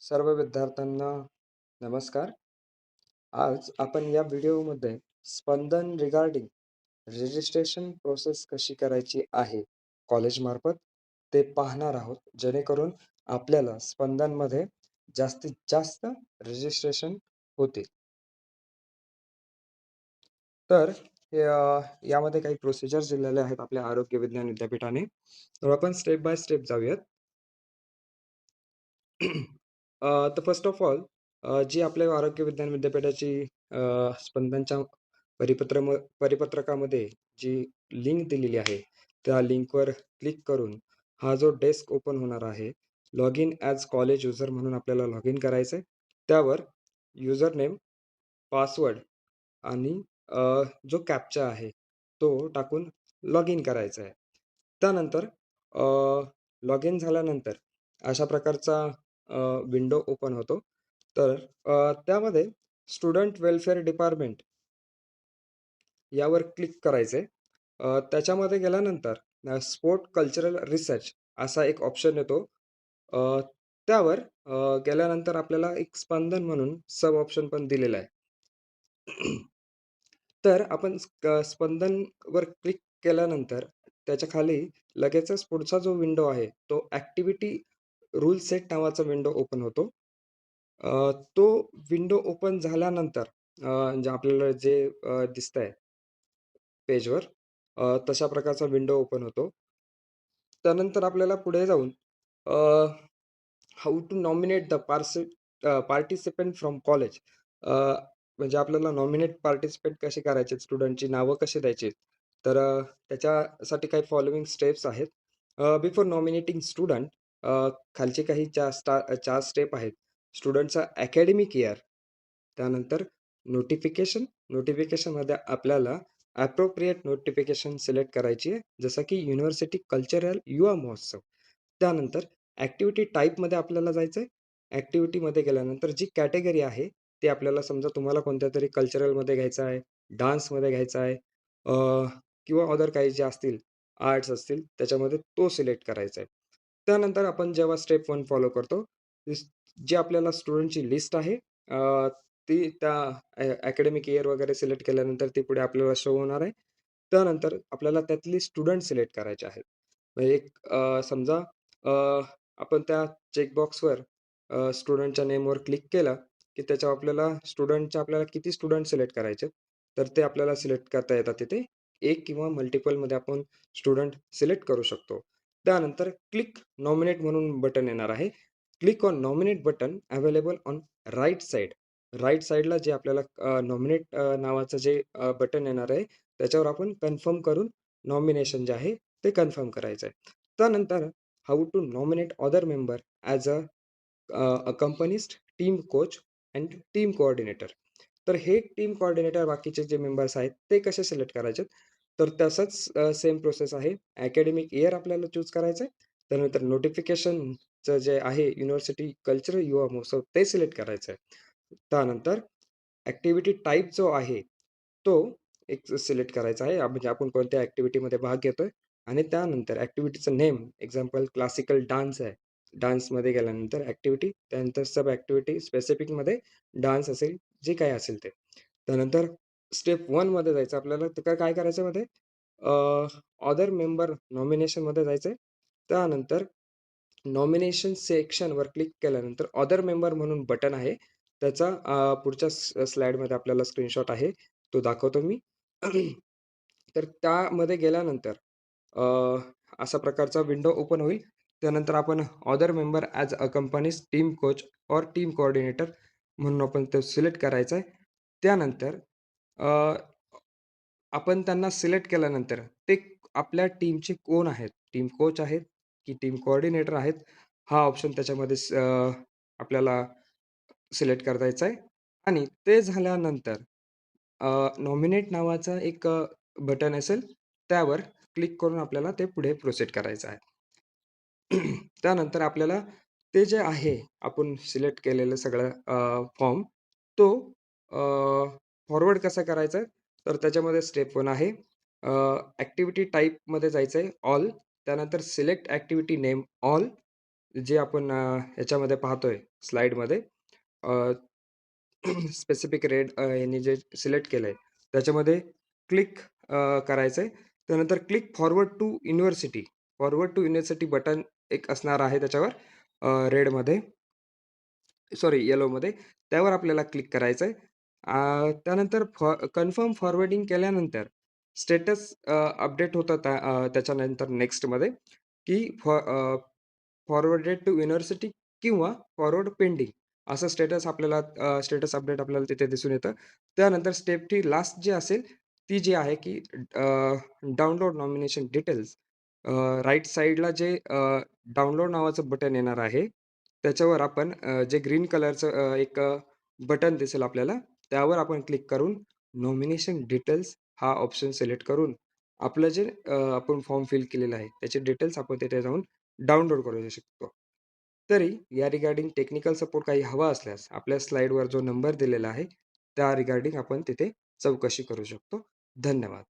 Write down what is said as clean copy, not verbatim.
सर्व विद्यार्थ्यांना नमस्कार. आज आपण या व्हिडिओमध्ये स्पंदन रिगार्डिंग रजिस्ट्रेशन प्रोसेस कशी करायची आहे कॉलेजमार्फत ते पाहणार आहोत, जेणेकरून आपल्याला स्पंदनमध्ये जास्तीत जास्त रजिस्ट्रेशन होतील. तर यामध्ये काही प्रोसिजर्स दिलेल्या आहेत आपल्या आरोग्य विज्ञान विद्यापीठाने. तर आपण स्टेप बाय स्टेप जाऊयात. तर फर्स्ट ऑफ ऑल जी आपल्या आरोग्य विज्ञान विद्यापीठाची स्पंदनच्या परिपत्रकामध्ये जी लिंक दिलेली आहे, त्या लिंकवर क्लिक करून हा जो डेस्क ओपन होणार आहे, log in as college user म्हणून आपल्याला लॉग इन करायचं आहे. त्यावर युजर नेम, पासवर्ड आणि जो कॅप्चा आहे, तो टाकून लॉग इन करायचा आहे. त्यानंतर लॉग इन झाल्यानंतर अशा प्रकारचा विंडो ओपन होतो. तर त्यामध्ये स्टुडंट वेलफेअर डिपार्टमेंट यावर क्लिक करायचे. त्याच्यामध्ये गेल्यानंतर स्पोर्ट कल्चरल रिसर्च असा एक ऑप्शन येतो. अ, त्यावर गेल्यानंतर आपल्याला एक स्पंदन म्हणून सब ऑप्शन पण दिलेला आहे. तर आपण स्पंदनवर क्लिक केल्यानंतर त्याच्या खाली लगेचच पुढचा जो विंडो आहे, तो ॲक्टिव्हिटी रूल सेट नावाचा विंडो ओपन होतो. तो विंडो ओपन झाल्यानंतर म्हणजे आपल्याला जे दिसतंय पेजवर तशा प्रकारचा विंडो ओपन होतो. त्यानंतर आपल्याला पुढे जाऊन how to nominate the participant from college, म्हणजे आपल्याला नॉमिनेट पार्टिसिपेट कसे करायचे, स्टुडंटची नावं कशी द्यायची. तर त्याच्यासाठी काही फॉलोइंग स्टेप्स आहेत. बिफोर नॉमिनेटिंग स्टुडंट, खालचे काही 4 स्टेप आहेत. स्टुडंटचा अकॅडमिक इयर, त्यानंतर नोटिफिकेशन. नोटिफिकेशनमध्ये आपल्याला ॲप्रोप्रिएट नोटिफिकेशन सिलेक्ट करायची आहे, जसं की युनिव्हर्सिटी कल्चरल युवा महोत्सव. त्यानंतर ॲक्टिव्हिटी टाईपमध्ये आपल्याला जायचं आहे. ॲक्टिव्हिटीमध्ये गेल्यानंतर जी कॅटेगरी आहे, ती आपल्याला समजा तुम्हाला कोणत्यातरी कल्चरलमध्ये घ्यायचं आहे, डान्समध्ये घ्यायचा आहे, किंवा अदर काही जे असतील, आर्ट्स असतील, त्याच्यामध्ये तो सिलेक्ट करायचा आहे. त्यानंतर आपण जेव्हा स्टेप 1 फॉलो करतो, जी आपल्याला स्टुडंटची लिस्ट आहे, ती त्या अकॅडमिक इयर वगैरे सिलेक्ट केल्यानंतर ती पुढे आपल्याला शो होणार आहे. त्यानंतर आपल्याला त्यातली स्टुडंट सिलेक्ट करायचे आहेत. म्हणजे एक समजा अ, आपण त्या चेकबॉक्सवर स्टुडंटच्या नेमवर क्लिक केलं, की त्याच्यावर आपल्याला आपल्याला किती स्टुडंट सिलेक्ट करायचे, तर ते आपल्याला सिलेक्ट करता येतात तिथे. एक किंवा मल्टिपलमध्ये आपण स्टुडंट सिलेक्ट करू शकतो. त्यानंतर क्लिक नॉमिनेट म्हणून बटन येणार आहे. Click on nominate button available on right side. Right साइडला जे आपल्याला नॉमिनेट नावाचं जे बटन येणार आहे, त्याच्यावर आपण कन्फर्म करून नॉमिनेशन जे आहे, ते कन्फर्म करायचं आहे. त्यानंतर how to nominate other member as accompanist, team coach and team coordinator. तर हे टीम कोऑर्डिनेटर बाकीचे जे मेंबर्स आहेत, ते कसे सिलेक्ट करायचे? तर तसंच सेम प्रोसेस आहे. अकॅडमिक इयर आपल्याला चूज करायचं आहे. त्यानंतर नोटिफिकेशनचं जे आहे युनिव्हर्सिटी कल्चरल युवा महोत्सव ते सिलेक्ट करायचं आहे. त्यानंतर ॲक्टिव्हिटी टाइप जो आहे, तो एक सिलेक्ट करायचा आहे. म्हणजे आपण कोणत्या ॲक्टिव्हिटीमध्ये भाग घेतोय आणि त्यानंतर ॲक्टिव्हिटीचं नेम, एक्झाम्पल क्लासिकल डान्स आहे. डान्समध्ये गेल्यानंतर ॲक्टिव्हिटी, त्यानंतर सब ॲक्टिव्हिटी स्पेसिफिकमध्ये डान्स असेल, जे काही असेल ते. त्यानंतर स्टेप 1 मध्ये जायचं आपल्याला. तर काय काय करायचं मध्ये अदर मेंबर नॉमिनेशनमध्ये जायचं आहे. त्यानंतर नॉमिनेशन सेक्शनवर क्लिक केल्यानंतर अदर मेंबर म्हणून बटन आहे. त्याचा पुढच्या स्लाइडमध्ये आपल्याला स्क्रीनशॉट आहे, तो दाखवतो मी. तर त्यामध्ये गेल्यानंतर अ, अशा प्रकारचा विंडो ओपन होईल. त्यानंतर आपण other member as accompanies team coach और टीम कोऑर्डिनेटर म्हणून आपण तो सिलेक्ट करायचा आहे. त्यानंतर अ, आपण त्यांना सिलेक्ट केल्यानंतर ते आपल्या टीमचे कोण आहेत? टीम कोच आहेत की टीम कोऑर्डिनेटर आहेत? हा ऑप्शन त्याच्यामध्ये आपल्याला सिलेक्ट करायचा आहे आणि ते झाल्यानंतर नॉमिनेट नावाचा एक बटन असेल, त्यावर क्लिक करून आपल्याला ते पुढे प्रोसीड करायचं आहे. त्यानंतर आपल्याला ते जे आहे, आपण सिलेक्ट केलेलं सगळं फॉर्म, तो फॉरवर्ड कसा करायचा आहे, तर त्याच्यामध्ये स्टेप 1 आहे. ॲक्टिव्हिटी टाइपमध्ये जायचं आहे, ऑल. त्यानंतर सिलेक्ट ॲक्टिव्हिटी नेम, ऑल. जे आपण ह्याच्यामध्ये पाहतोय स्लाइडमध्ये स्पेसिफिक रेड यांनी जे सिलेक्ट केलंय, त्याच्यामध्ये क्लिक करायचंय. त्यानंतर click forward to university. Forward to university button एक असणार आहे त्याच्यावर रेडमध्ये सॉरी येलोमध्ये. त्यावर आपल्याला क्लिक करायचं आहे. त्यानंतर कन्फर्म फॉरवर्डिंग केल्यानंतर स्टेटस अपडेट होतं त्याच्यानंतर नेक्स्टमध्ये की फॉरवर्डेड टू युनिव्हर्सिटी किंवा फॉरवर्ड पेंडिंग असं स्टेटस अपडेट आपल्याला तिथे दिसून येतं. त्यानंतर स्टेप टी लास्ट जी असेल, ती जी आहे की डाउनलोड नॉमिनेशन डिटेल्स. राइट साइडला जे डाउनलोड नावाचं बटन येणार आहे, त्याच्यावर आपण जे ग्रीन कलरचं एक बटन दिसेल आपल्याला, त्यावर आपण क्लिक करून नॉमिनेशन डिटेल्स हा ऑप्शन सिलेक्ट करून आपलं जे आपण फॉर्म फिल केलेला आहे, त्याचे डिटेल्स आपण तिथे जाऊन डाउनलोड करू शकतो. तरी या रिगार्डिंग टेक्निकल सपोर्ट काही हवा असल्यास आपल्या स्लाइडवर जो नंबर दिलेला आहे, त्या रिगार्डिंग आपण तिथे चौकशी करू शकतो. धन्यवाद.